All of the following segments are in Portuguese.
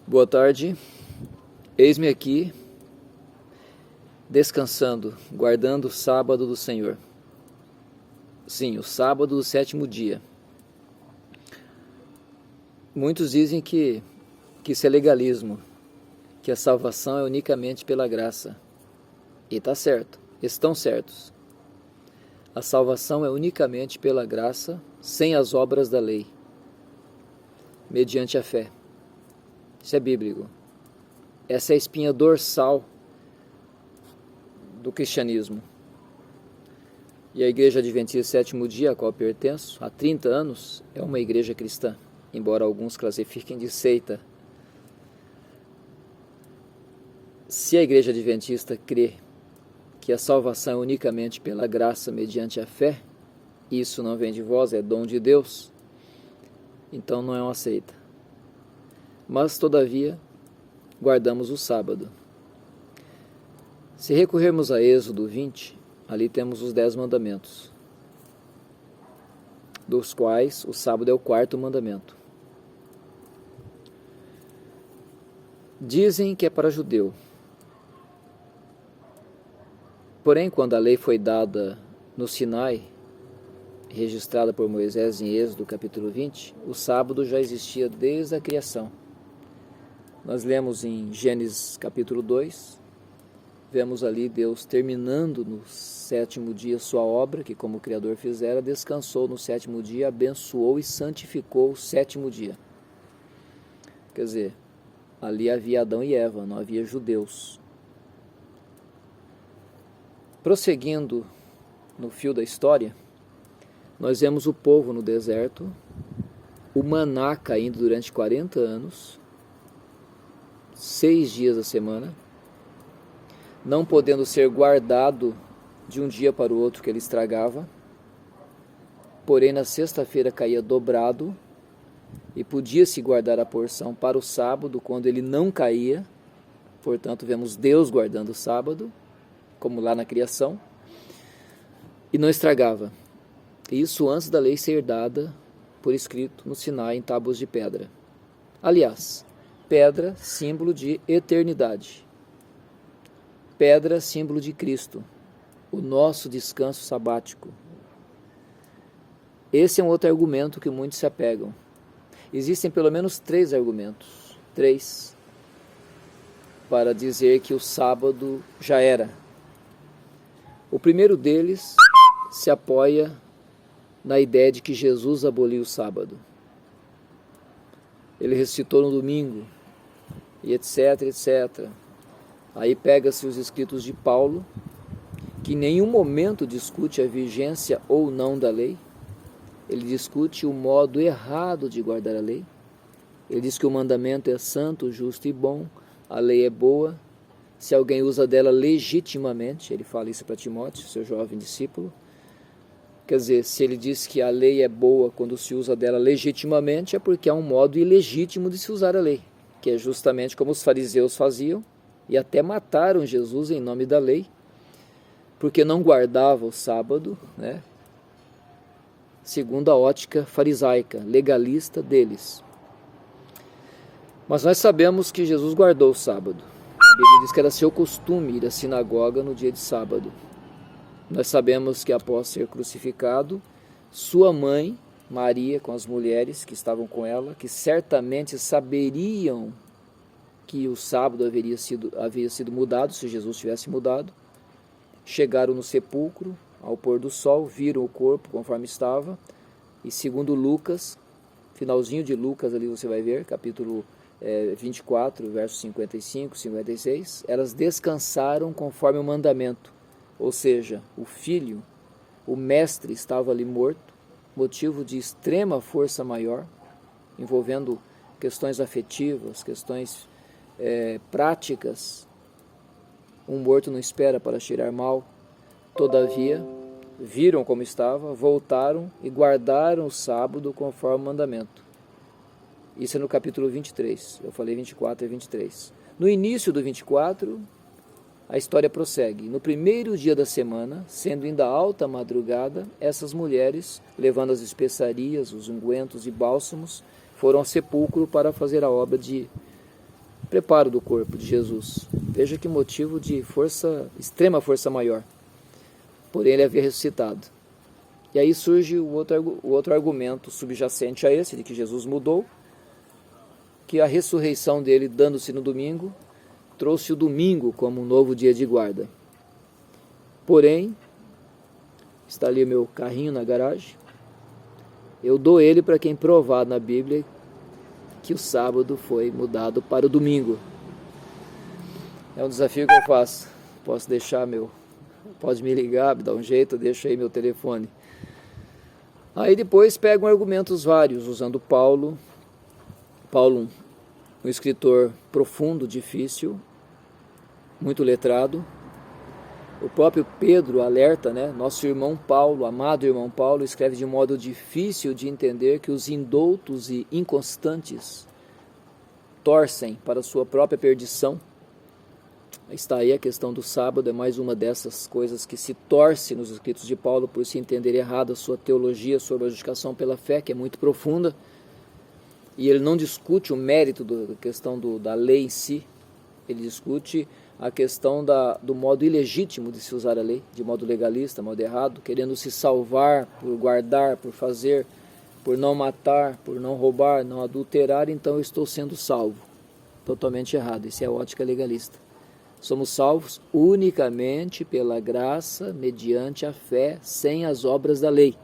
Boa tarde, eis-me aqui, descansando, guardando o sábado do Senhor. Sim, o sábado do 7º dia. Muitos dizem que isso é legalismo, que a salvação é unicamente pela graça. E está certo, estão certos. A salvação é unicamente pela graça, sem as obras da lei, mediante a fé. Isso é bíblico. Essa é a espinha dorsal do cristianismo. E a Igreja Adventista 7º Dia, a qual pertenço, há 30 anos, é uma igreja cristã, embora alguns classifiquem de seita. Se a Igreja Adventista crê que a salvação é unicamente pela graça mediante a fé, isso não vem de vós, é dom de Deus, então não é uma seita. Mas, todavia, guardamos o sábado. Se recorrermos a Êxodo 20, ali temos os 10 mandamentos, dos quais o sábado é o 4º mandamento. Dizem que é para judeu. Porém, quando a lei foi dada no Sinai, registrada por Moisés em Êxodo capítulo 20, o sábado já existia desde a criação. Nós lemos em Gênesis capítulo 2, vemos ali Deus terminando no 7º dia sua obra, que como o Criador fizera, descansou no 7º dia, abençoou e santificou o 7º dia. Quer dizer, ali havia Adão e Eva, não havia judeus. Prosseguindo no fio da história, nós vemos o povo no deserto, o maná caindo durante 40 anos, 6 dias a semana, não podendo ser guardado de um dia para o outro que ele estragava, porém na sexta-feira caía dobrado e podia-se guardar a porção para o sábado quando ele não caía. Portanto, vemos Deus guardando o sábado, como lá na criação, e não estragava. Isso antes da lei ser dada por escrito no Sinai em tábuas de pedra. Aliás, pedra, símbolo de eternidade. Pedra, símbolo de Cristo, o nosso descanso sabático. Esse é um outro argumento que muitos se apegam. Existem pelo menos 3 argumentos, 3, para dizer que o sábado já era. O primeiro deles se apoia na ideia de que Jesus aboliu o sábado. Ele ressuscitou no domingo, e etc, etc. Aí pega-se os escritos de Paulo, que em nenhum momento discute a vigência ou não da lei. Ele discute o modo errado de guardar a lei. Ele diz que o mandamento é santo, justo e bom, a lei é boa, se alguém usa dela legitimamente, ele fala isso para Timóteo, seu jovem discípulo. Quer dizer, se ele diz que a lei é boa quando se usa dela legitimamente, é porque há um modo ilegítimo de se usar a lei, que é justamente como os fariseus faziam, e até mataram Jesus em nome da lei, porque não guardava o sábado, né? Segundo a ótica farisaica, legalista deles. Mas nós sabemos que Jesus guardou o sábado. A Bíblia diz que era seu costume ir à sinagoga no dia de sábado. Nós sabemos que após ser crucificado, sua mãe, Maria, com as mulheres que estavam com ela, que certamente saberiam que o sábado havia sido mudado, se Jesus tivesse mudado, chegaram no sepulcro, ao pôr do sol, viram o corpo conforme estava, e segundo Lucas, finalzinho de Lucas ali você vai ver, capítulo 24, versos 55, 56, elas descansaram conforme o mandamento, ou seja, o filho, o mestre estava ali morto, motivo de extrema força maior, envolvendo questões afetivas, questões práticas. Um morto não espera para cheirar mal. Todavia, viram como estava, voltaram e guardaram o sábado conforme o mandamento. Isso é no capítulo 23, eu falei 24 e 23. No início do 24, a história prossegue. No primeiro dia da semana, sendo ainda alta madrugada, essas mulheres, levando as especiarias, os ungüentos e bálsamos, foram ao sepulcro para fazer a obra de preparo do corpo de Jesus. Veja que motivo de força, extrema força maior. Porém, ele havia ressuscitado. E aí surge o outro argumento subjacente a esse, de que Jesus mudou, que a ressurreição dele, dando-se no domingo, trouxe o domingo como um novo dia de guarda. Porém, está ali o meu carrinho na garagem, eu dou ele para quem provar na Bíblia que o sábado foi mudado para o domingo. É um desafio que eu faço. Posso deixar pode me ligar, me dar um jeito, deixa aí meu telefone. Aí depois pegam argumentos vários, usando Paulo, um escritor profundo, difícil, muito letrado. O próprio Pedro alerta, Nosso irmão Paulo, amado irmão Paulo, escreve de modo difícil de entender que os indoutos e inconstantes torcem para a sua própria perdição. Está aí a questão do sábado, é mais uma dessas coisas que se torce nos escritos de Paulo por se entender errado a sua teologia sobre a justificação pela fé, que é muito profunda. E ele não discute o mérito da questão da lei em si, ele discute a questão do modo ilegítimo de se usar a lei, de modo legalista, modo errado, querendo se salvar por guardar, por fazer, por não matar, por não roubar, não adulterar, então eu estou sendo salvo. Totalmente errado, isso é a ótica legalista. Somos salvos unicamente pela graça, mediante a fé, sem as obras da lei.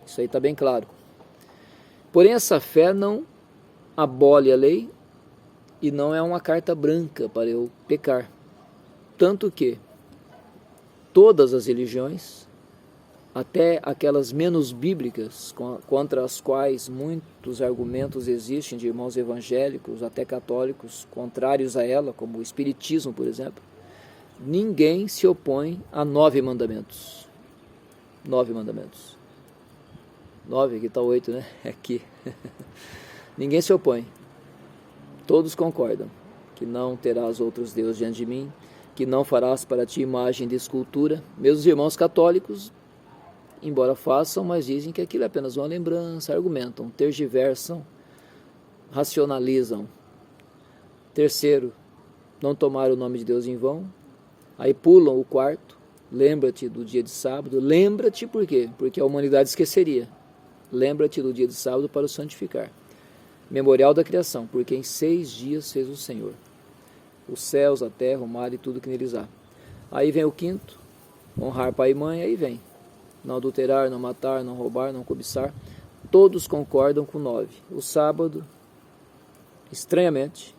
Isso aí está bem claro. Porém, essa fé não abole a lei e não é uma carta branca para eu pecar. Tanto que todas as religiões, até aquelas menos bíblicas, contra as quais muitos argumentos existem de irmãos evangélicos, até católicos, contrários a ela, como o Espiritismo, por exemplo, ninguém se opõe a 9 mandamentos. 9 mandamentos. 9, aqui está 8, Aqui. Ninguém se opõe. Todos concordam que não terás outros deuses diante de mim, que não farás para ti imagem de escultura. Mesmo os irmãos católicos, embora façam, mas dizem que aquilo é apenas uma lembrança, argumentam, tergiversam, racionalizam. Terceiro, não tomar o nome de Deus em vão. Aí pulam o quarto, lembra-te do dia de sábado. Lembra-te por quê? Porque a humanidade esqueceria. Lembra-te do dia de sábado para o santificar. Memorial da criação, porque em 6 dias fez o Senhor os céus, a terra, o mar e tudo que neles há. Aí vem o quinto, honrar pai e mãe, aí vem não adulterar, não matar, não roubar, não cobiçar. Todos concordam com 9. O sábado, estranhamente,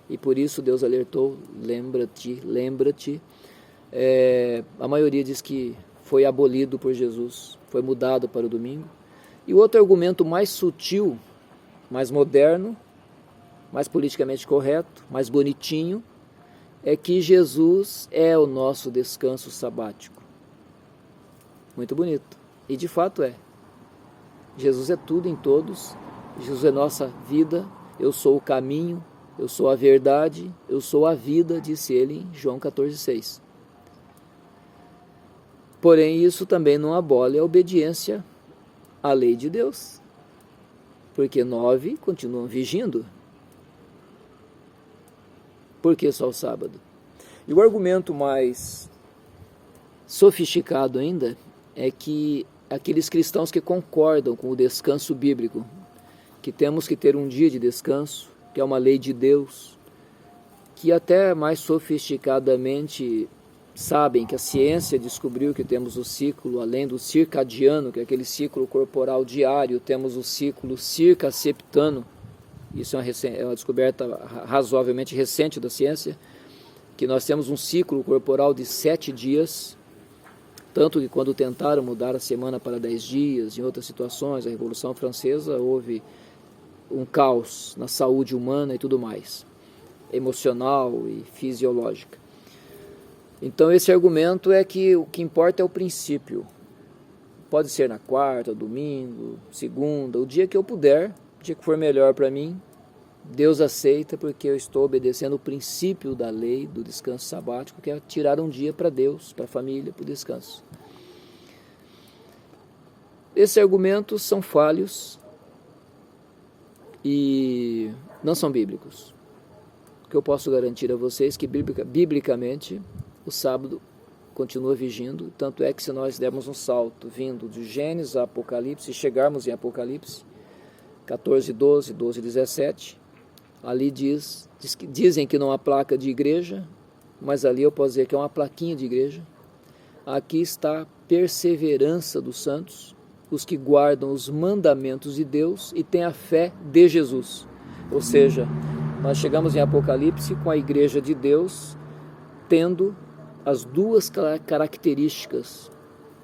e por isso Deus alertou, lembra-te, lembra-te. A maioria diz que foi abolido por Jesus, foi mudado para o domingo. E o outro argumento mais sutil, mais moderno, mais politicamente correto, mais bonitinho, é que Jesus é o nosso descanso sabático. Muito bonito. E de fato é. Jesus é tudo em todos, Jesus é nossa vida, eu sou o caminho, eu sou a verdade, eu sou a vida, disse ele em João 14,6. Porém, isso também não abole a obediência à lei de Deus, porque 9 continuam vigindo. Por que só o sábado? E o argumento mais sofisticado ainda é que aqueles cristãos que concordam com o descanso bíblico, que temos que ter um dia de descanso, que é uma lei de Deus, que até mais sofisticadamente sabem que a ciência descobriu que temos o ciclo, além do circadiano, que é aquele ciclo corporal diário, temos o ciclo circaseptano. Isso é uma descoberta razoavelmente recente da ciência, que nós temos um ciclo corporal de 7 dias, tanto que quando tentaram mudar a semana para 10 dias, em outras situações, a Revolução Francesa, houve um caos na saúde humana e tudo mais, emocional e fisiológica. Então esse argumento é que o que importa é o princípio. Pode ser na quarta, domingo, segunda, o dia que eu puder, o dia que for melhor para mim, Deus aceita porque eu estou obedecendo o princípio da lei do descanso sabático, que é tirar um dia para Deus, para a família, para o descanso. Esses argumentos são falhos e não são bíblicos. que eu posso garantir a vocês que biblicamente o sábado continua vigindo, tanto é que se nós dermos um salto vindo de Gênesis a Apocalipse, e chegarmos em Apocalipse 14, 12, 12, 17, ali dizem que não há placa de igreja, mas ali eu posso dizer que é uma plaquinha de igreja. Aqui está a perseverança dos santos, os que guardam os mandamentos de Deus e têm a fé de Jesus. Ou seja, nós chegamos em Apocalipse com a igreja de Deus tendo as duas características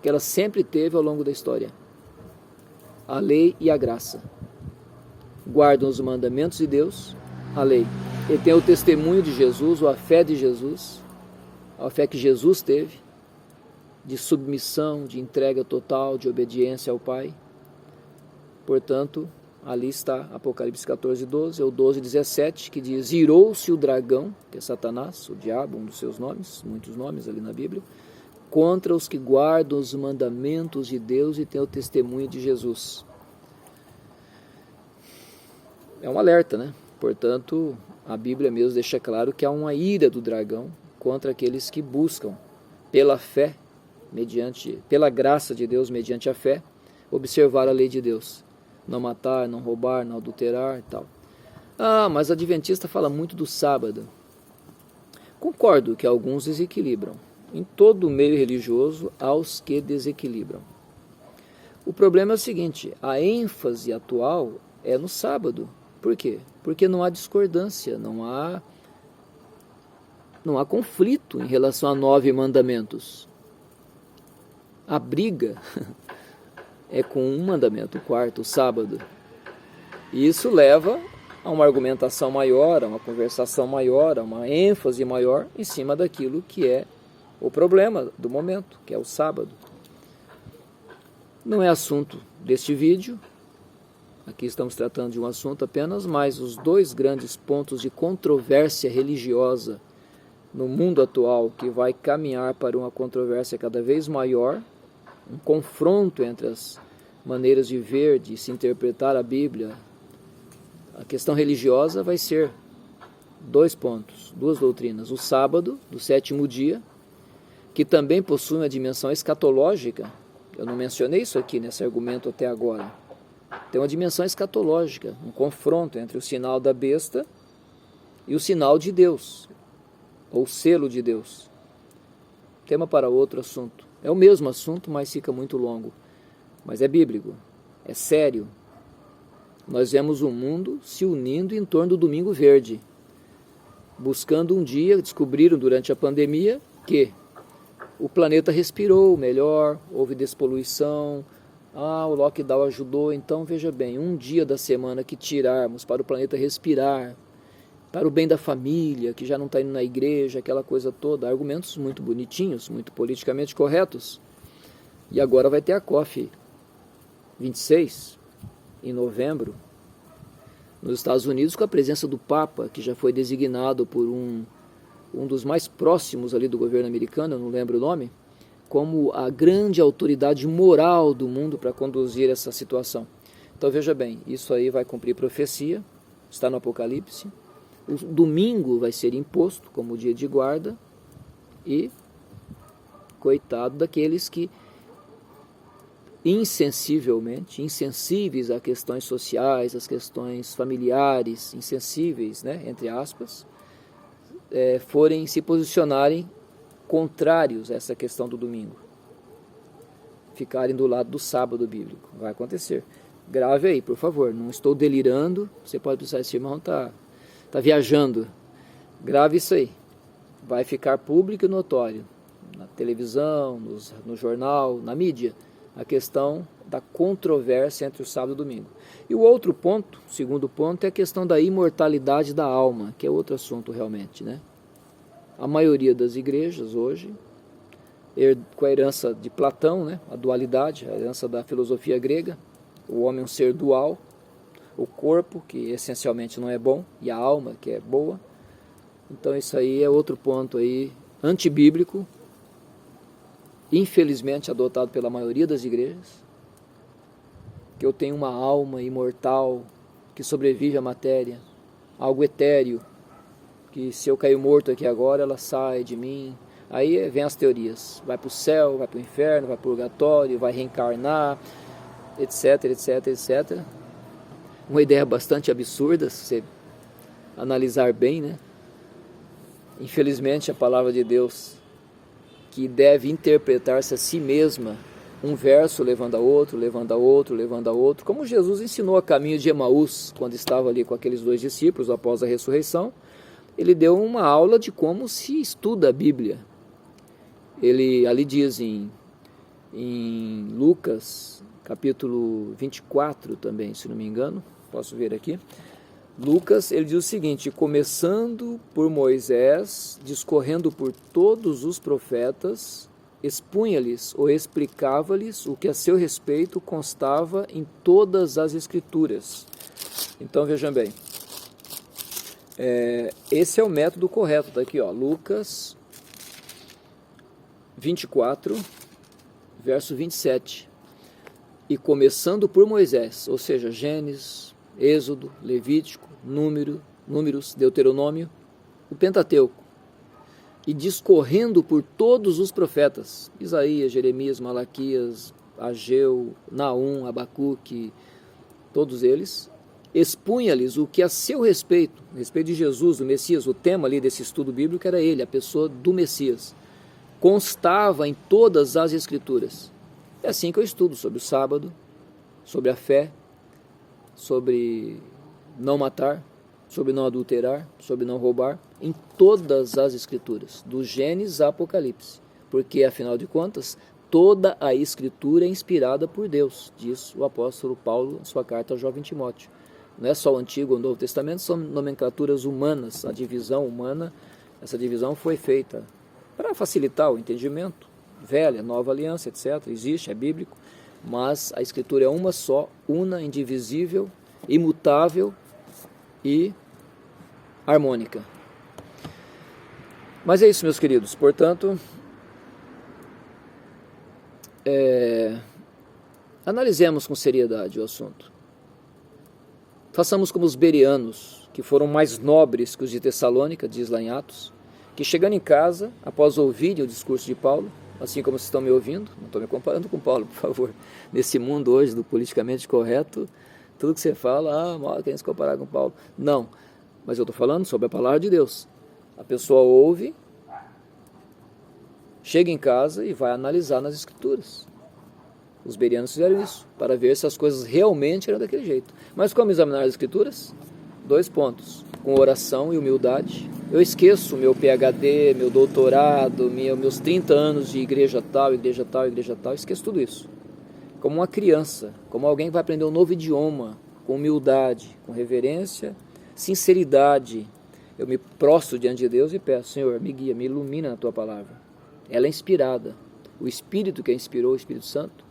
que ela sempre teve ao longo da história: a lei e a graça. Guardam os mandamentos de Deus, a lei. E tem o testemunho de Jesus, ou a fé de Jesus, a fé que Jesus teve, de submissão, de entrega total, de obediência ao Pai. Portanto, ali está Apocalipse 14, 12, ou 12, 17, que diz: irou-se o dragão, que é Satanás, o diabo, um dos seus nomes, muitos nomes ali na Bíblia, contra os que guardam os mandamentos de Deus e têm o testemunho de Jesus. É um alerta, né? Portanto, a Bíblia mesmo deixa claro que há uma ira do dragão contra aqueles que buscam, pela fé, pela graça de Deus, mediante a fé, observar a lei de Deus. Não matar, não roubar, não adulterar e tal. Ah, mas o adventista fala muito do sábado. Concordo que alguns desequilibram. Em todo o meio religioso há os que desequilibram. O problema é o seguinte: a ênfase atual é no sábado. Por quê? Porque não há discordância, não há conflito em relação a 9 mandamentos. A briga é com um mandamento, o quarto, o sábado. E isso leva a uma argumentação maior, a uma conversação maior, a uma ênfase maior em cima daquilo que é o problema do momento, que é o sábado. Não é assunto deste vídeo. Aqui estamos tratando de um assunto apenas, mas os 2 grandes pontos de controvérsia religiosa no mundo atual, que vai caminhar para uma controvérsia cada vez maior, um confronto entre as maneiras de ver, de se interpretar a Bíblia. A questão religiosa vai ser 2 pontos, 2 doutrinas: o sábado, do 7º dia, que também possui uma dimensão escatológica. Eu não mencionei isso aqui nesse argumento até agora. Tem uma dimensão escatológica, um confronto entre o sinal da besta e o sinal de Deus, ou o selo de Deus. Tema para outro assunto. É o mesmo assunto, mas fica muito longo. Mas é bíblico, é sério. Nós vemos o mundo se unindo em torno do Domingo Verde, buscando um dia. Descobriram durante a pandemia que o planeta respirou melhor, houve despoluição. O lockdown ajudou. Então veja bem, um dia da semana que tirarmos para o planeta respirar, para o bem da família, que já não está indo na igreja, aquela coisa toda, argumentos muito bonitinhos, muito politicamente corretos. E agora vai ter a COP 26, em novembro, nos Estados Unidos, com a presença do Papa, que já foi designado por um dos mais próximos ali do governo americano, eu não lembro o nome, como a grande autoridade moral do mundo para conduzir essa situação. Então veja bem, isso aí vai cumprir profecia, está no Apocalipse. O domingo vai ser imposto como dia de guarda, e coitado daqueles que insensíveis a questões sociais, às questões familiares, insensíveis, né, entre aspas, forem se posicionarem contrários a essa questão do domingo, ficarem do lado do sábado bíblico. Vai acontecer. Grave aí, por favor, não estou delirando. Você pode pensar, esse irmão está viajando. Grave isso aí. Vai ficar público e notório, na televisão, no jornal, na mídia, a questão da controvérsia entre o sábado e o domingo. E o outro ponto, o segundo ponto, é a questão da imortalidade da alma, que é outro assunto realmente, né? A maioria das igrejas hoje, com a herança de Platão, né, a dualidade, a herança da filosofia grega, o homem é um ser dual, o corpo, que essencialmente não é bom, e a alma, que é boa. Então isso aí é outro ponto aí antibíblico, infelizmente adotado pela maioria das igrejas, que eu tenho uma alma imortal que sobrevive à matéria, algo etéreo, que se eu cair morto aqui agora, ela sai de mim. Aí vem as teorias, vai para o céu, vai para o inferno, vai para o purgatório, vai reencarnar, etc, etc, etc. Uma ideia bastante absurda, se você analisar bem, né? Infelizmente, a palavra de Deus, que deve interpretar-se a si mesma, um verso levando a outro, levando a outro, levando a outro, como Jesus ensinou a caminho de Emaús, quando estava ali com aqueles 2 discípulos após a ressurreição. Ele deu uma aula de como se estuda a Bíblia. Ele ali diz em Lucas, capítulo 24 também, se não me engano, posso ver aqui. Lucas, ele diz o seguinte: começando por Moisés, discorrendo por todos os profetas, expunha-lhes ou explicava-lhes o que a seu respeito constava em todas as Escrituras. Então vejam bem, esse é o método correto, está aqui, ó, Lucas 24, verso 27. E começando por Moisés, ou seja, Gênesis, Êxodo, Levítico, Números, Deuteronômio, o Pentateuco, e discorrendo por todos os profetas, Isaías, Jeremias, Malaquias, Ageu, Naum, Abacuque, todos eles, expunha-lhes o que a seu respeito de Jesus, do Messias, o tema ali desse estudo bíblico era ele, a pessoa do Messias, constava em todas as Escrituras. É assim que eu estudo sobre o sábado, sobre a fé, sobre não matar, sobre não adulterar, sobre não roubar, em todas as Escrituras, do Gênesis a Apocalipse, porque, afinal de contas, toda a Escritura é inspirada por Deus, diz o apóstolo Paulo em sua carta ao jovem Timóteo. Não é só o Antigo ou o Novo Testamento, são nomenclaturas humanas, a divisão humana, essa divisão foi feita para facilitar o entendimento, velha, nova aliança, etc., existe, é bíblico, mas a Escritura é uma só, una, indivisível, imutável e harmônica. Mas é isso, meus queridos, portanto, analisemos com seriedade o assunto. Façamos como os bereanos, que foram mais nobres que os de Tessalônica, diz lá em Atos, que chegando em casa, após ouvirem o discurso de Paulo, assim como vocês estão me ouvindo, não estou me comparando com Paulo, por favor, nesse mundo hoje do politicamente correto, tudo que você fala, mal querem se comparar com Paulo. Não, mas eu estou falando sobre a palavra de Deus. A pessoa ouve, chega em casa e vai analisar nas Escrituras. Os bereanos fizeram isso, para ver se as coisas realmente eram daquele jeito. Mas como examinar as Escrituras? 2 pontos. Com oração e humildade. Eu esqueço meu PhD, meu doutorado, meus 30 anos de igreja tal, esqueço tudo isso. Como uma criança, como alguém que vai aprender um novo idioma, com humildade, com reverência, sinceridade. Eu me prostro diante de Deus e peço: Senhor, me guia, me ilumina na Tua palavra. Ela é inspirada. O Espírito que a inspirou, o Espírito Santo,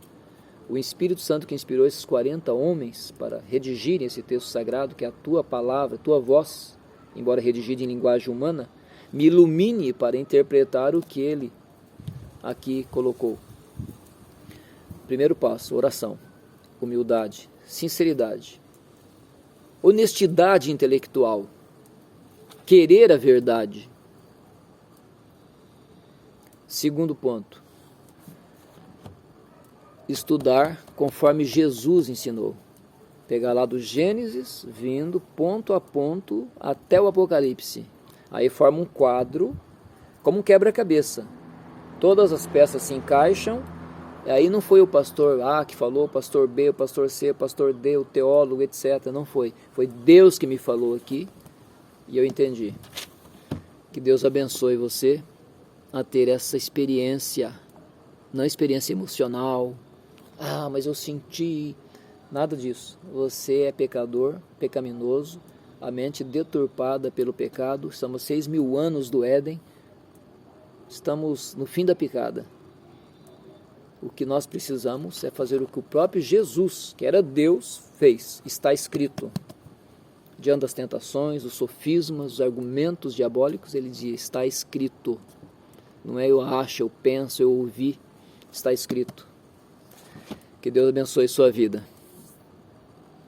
o Espírito Santo que inspirou esses 40 homens para redigirem esse texto sagrado, que é a Tua palavra, a Tua voz, embora redigida em linguagem humana, me ilumine para interpretar o que Ele aqui colocou. Primeiro passo, oração, humildade, sinceridade, honestidade intelectual, querer a verdade. Segundo ponto, estudar conforme Jesus ensinou. Pegar lá do Gênesis, vindo ponto a ponto até o Apocalipse. Aí forma um quadro, como um quebra-cabeça. Todas as peças se encaixam, e aí não foi o pastor A que falou, o pastor B, o pastor C, o pastor D, o teólogo, etc. Não foi. Foi Deus que me falou aqui, e eu entendi. Que Deus abençoe você a ter essa experiência, não experiência emocional. Mas eu senti. Nada disso. Você é pecador, pecaminoso, a mente deturpada pelo pecado. Estamos 6.000 anos do Éden. Estamos no fim da picada. O que nós precisamos é fazer o que o próprio Jesus, que era Deus, fez. Está escrito. Diante das tentações, os sofismas, os argumentos diabólicos, ele dizia: está escrito. Não é eu acho, eu penso, eu ouvi. Está escrito. Que Deus abençoe sua vida.